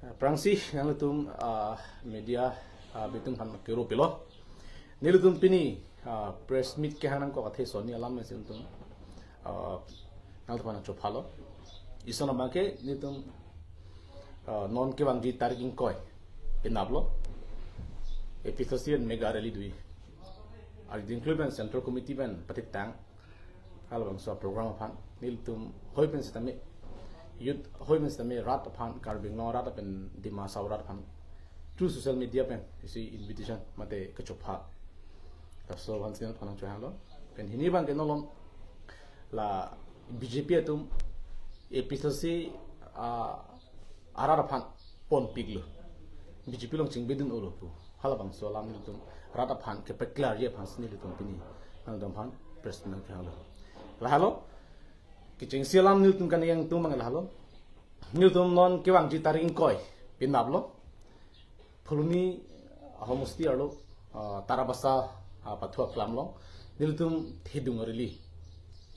Prangsi nang media bitung han kero pilo nilutum pini press meet ke hanang ko athe soni alam me sintum nang pana chopalo isona bangke nitum non ke bangji tarking koi pinablo episosian mega rally dui ar include central committee ban patik tang halbang so program phan nilutum hoipen sitame youth hoimen stame rat phan karbing no rat pen dima saurat phan through social media pen isi invitation mate kachopha so once again phan chalo pen hini bang ke nolon la BJP atum episode arara phan pon piglo BJP long chingbedin olopu halabang so lam tum rat phan ke peklar ye phan sni tum pini ang dam phan president khalo la halo kiching sialam niltum kan yang tum mangal halo niltum non kewang jitaring koi pinablo phuluni homusti arlo tarabasa pathua klamlo niltum thidung rili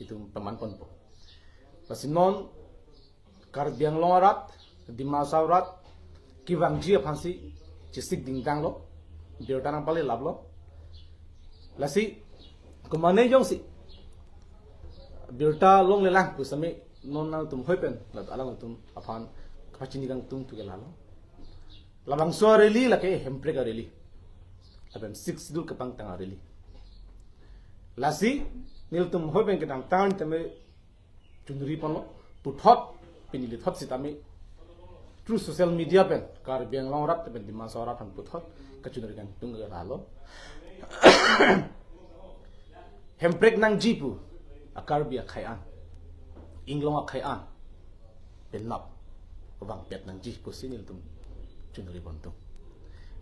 itum paman ponpo pasinon karbiang lorat dimasaurat kiwang ji phansi chisik dingdang lo biotanang pale lablo lasi kumane jongsi birta long lelang pusame non na tum hoipen lat alang tum afan khachini gang tum tu gelalo labang so reli lake hempre ga reli aben 6 dul kapang tang reli lasi nil tum hoipen ke tang tan tame chundri ponlo puthot pinili thot sitame through social media pen kar beng long rat pen dima sora phan puthot ka chundri gang tung gelalo hemprek nang jipu akarbia khayan inglonga khayan penap bang pet nang ji posinil tum chunri bontu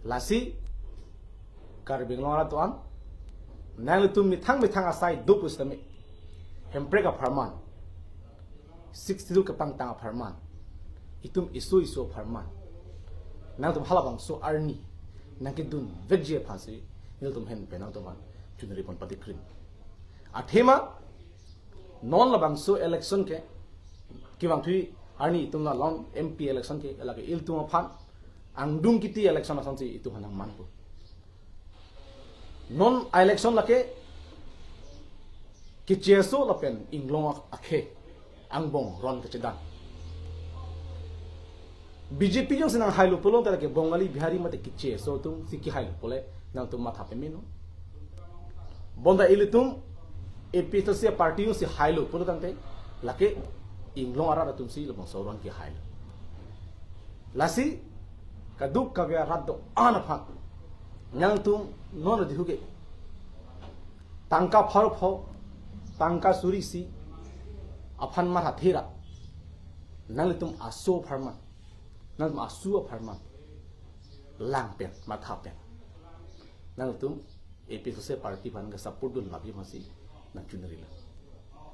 lasi karbing lora to an nang tum mi thang asai du pustami hempreka farman 60 ka pang tang farman itum isu farman nang tum halabang so arni nang kidun vegje phasi nil tum hen penang to man chunri bon patikrin athema non labang so election ke kiwang thui arni tumna long MP election ke elake il tum phan angdung kiti election asan si itu hanang manpu non election lake ki cheso lapen inglong akhe angbong ron ke chedan BJP jong sinang hailu polong tara ke bongali bihari mate ki cheso tum siki hailu pole nang tum matha pe mino bonda ilitum episode party si hailo puro tante lake inglong ara tum si lobong sauran ki hailo lasi kaduk kagya raddo ana pha nyang tum non dihuge tangka pharo pho tangka suri si afan mar hathira nang tum aso pharma nang tum asu pharma lang pen matha pen nang tum episode party ban ga support dun labi masi nang chunarila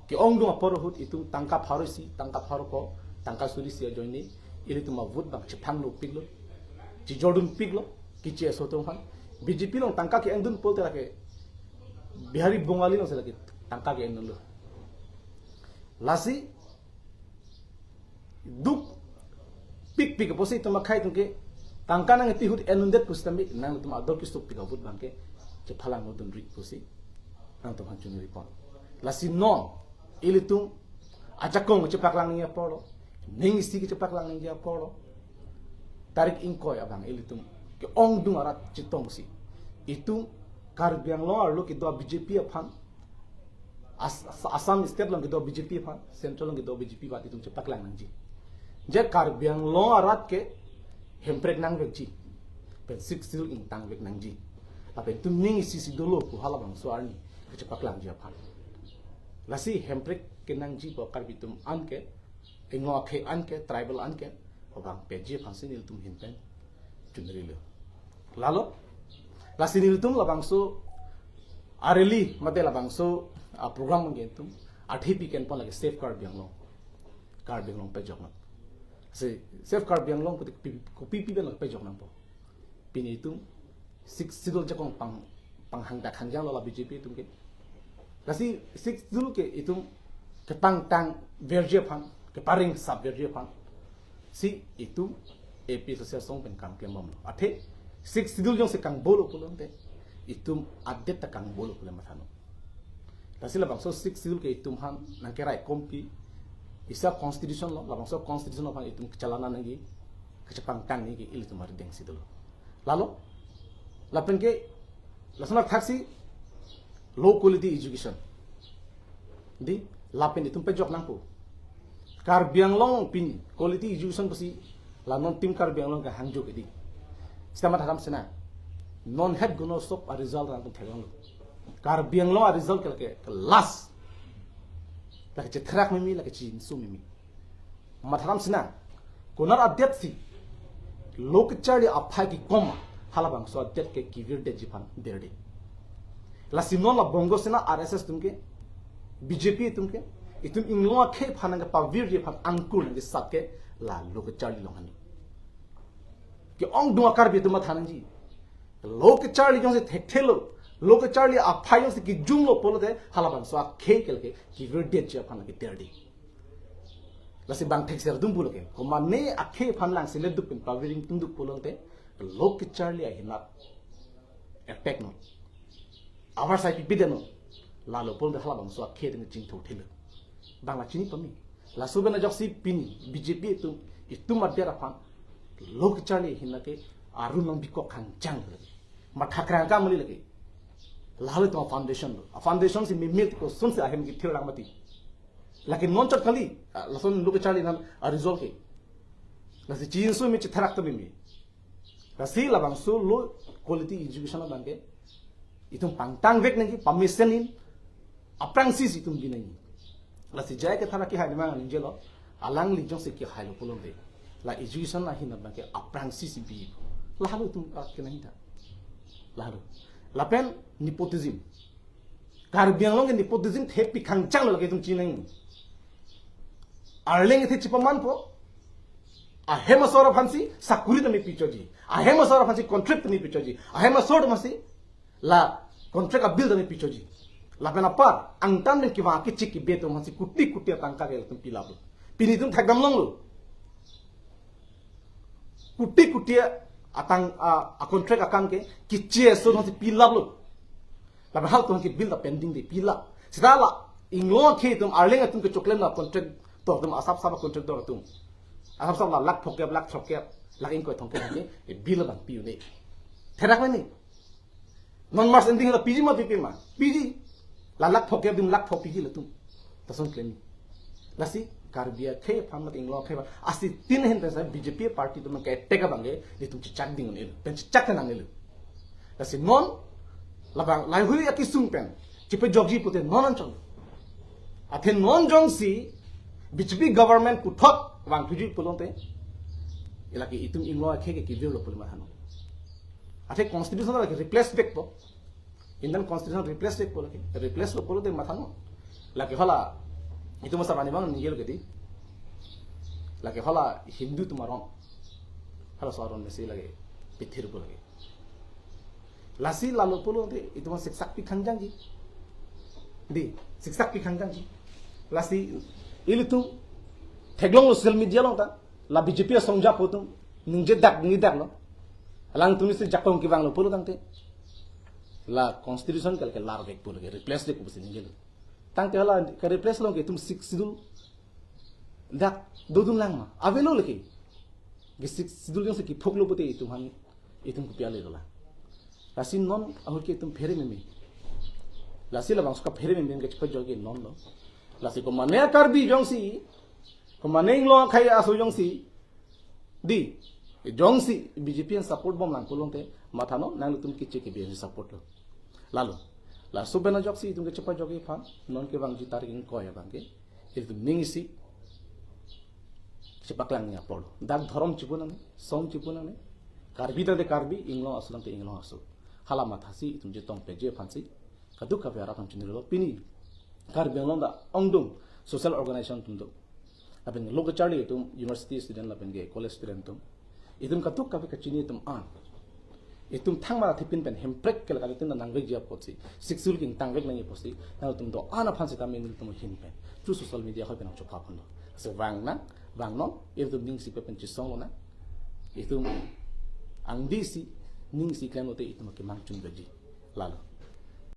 ki ongdung aporohut itu tangka pharosi tangka pharoko tangka surisi joini ili tuma vote bang chphang no piglo ji jordun piglo ki che sotom han BJP long tangka ki endun polte lake bihari bongali no selake tangka ki endun lo lasi duk pik posi tuma khai tumke tangka nang ti hut enundet pustami nang tuma ador ki stop pika vote bangke che phalang no dun rik posi nang to han chunari pon lasi non ilitum ajakong cepak lang niya polo ning isi cepak lang niya polo tarik ingkoy abang ilitum ke ong dung arat chitong si itu karbiang lo arlo ki do BJP aphan Assam state lang ki do BJP aphan central lang ki do BJP bat itum cepak lang nangji je karbiang lo arat ke hemprek nang vekji pen 6 ing tang vek nangji ape tum ning isi si dolo ku halabang suarni cepak lang dia phan lasi hemprek kenang ji bo karbitum anke engo akhe anke tribal anke obang peji phansi nil tum hinpen chunri lo lalo lasi nil tum labang so areli mate labang so program nge tum athipi ken pon lage safeguard bianglong card bianglong pe jokna se safeguard bianglong ko pi ben pe jokna po pini tum 6 sidol jakong pang hang dak hangjang lo la BJP tum ke lasi 6 dulu ke itu ke pang tang verje phan ke paring sub verje phan si itu AP social song pen kang klem mom athe six sidul jong se kang bolo pulong te itum update ta kang bolo pulem mathano lasila bang so six sidul ke itum han nang kerai kompi isa constitution lo labang so constitution lo pan itum chalana nangi kechapang kang ni ke ilitum mar deng sidul lalo lapen ke lasana thaksi low quality education di lapen itum pe jok nangpo kar biang long pin quality education pasi la non tim kar biang long ka hangjo ke di sama haram sena non head gono stop a result ran thegong kar biang long a result ke last la ke thrak mimi la ke chin su mimi matharam sena konar update si lok chari aphai ki koma halabang so update ke ki virde jipan derde la sinon la bongo sena RSS tumke BJP tumke itum inglo ke phananga pavir je phan angkur ngi satke la lok chari longhani ke ong dua kar bi tumat hanji lok chari jong se thekthelo lok chari aphai jong se ki jum lo polo de halaban so ke kelke ki virde je phan ngi derde la si bang thek ser dum bulo ke ko manne akhe phan lang se le duk pin paviring tung duk polo te lok chari a hinat effect no our side bi de no la lo polo de halaban so ke de jing tho thelo bangla chini pami la subena joksi pini BJP itu madera phan lok chali hinake arunang biko khangchang ma thakra ka muli lagi lalu to foundation si mimit ko sun se ahem ki thirang mati lakin non chot kali lason lok chali nan resolve ke la si chin su mi chitharak to mimi la si labang su lo quality education bang ke itum pangtang vek nagi permission in aprang sis itum binai la si jai ke thana ki hai ma ninjelo alang li jong se ki hai lo pulong de la education na hina bang ke aprang sis bi lalu tum ke nahi tha lalu lapen nepotism kar biang long nepotism the pi khangchang lo ke tum chi nai arleng the chipaman po a hema sora phansi sakuri to mi pichoji a hema sora phansi contract mi pichoji a hema sora masi la contract a bill to mi pichoji la pena par ang tan ki wa ki chiki be to masi kutti tangka ke tum pilabo pini tum thagdam long lo kutti atang a contract akang ke kichie so no si pilabo la hal to ki bill da pending de pila sidala inglo ke tum arling tum ke choklem na contract to tum asap sab contract do tum asap sab la lak thokep lak in ko thongke ke e bill bang piu ne therak ni non mars ending la piji ma pipi ma piji la lak thokep dim lak thok piji la tum ta son claim la si karbia ke phamat inglo ke asi tin hen pesa BJP party tum ke teka bange ni tum chi chak ding ne pen chi chak na ne la si non la bang lai hui aki sung pen chi pe jogji pute non an chong athen non jong si BJP government ku thot wang thuji pulong te ilaki itum inglo ke ki velo pul ma hano athe constitution la replace back po Indian constitution replace back po laki replace lo polo de mathano laki hola itu masa mani bang nigel gedi laki hola hindu tumarong hala soron mesi lagi pithir po lagi lasi lalo polo de itu mas siksak pi khangjang ji di siksak pi khangjang ji lasi ilitu theglong social media long ta la BJP songja potum ningje dak ni dak lo alang tumi se jakong ki bang lo polo tangte la constitution kal ke lar vek polo ke replace de ko bisi ningel tangte hala ka replace lo ke tum six sidul dak dodun lang ma avelo leke ge six sidul jong se ki phoklo pote itum han itum ku piale dola lasi non ahur ke tum phere meme lasi la bang suka phere meme ke chpa joge non lo lasi ko mane kar bi jong si ko mane lo khai aso jong si di jong si BJP en support bom lang kolong te mathano nang tum ki che ke bi support lo lalu la subena jok si tum ke chpa joge phan non ke bang ji tar king ko ya bang ke itu ning si chpa klang ya polo dak dharam chipuna ne som chipuna ne karbi ta de karbi inglo aslam te inglo asu hala mathasi tum je tong pe je phansi kadu ka vyara phan chinilo pini karbi long da ongdum social organization tum do aben logo charlie tum university student la ben ge college student tum idum katuk ka ka chini tum an itum thangma thipin pen hemprek kel ka tin nang ge jia pochi sexual king tangvek nang posi na tum do ana phansi ta min tum hin pen through social media ha pen chokha phon so wang non idum ning si pen chi song na itu ang di si ning si kan ote itu makimang chun gaji lalu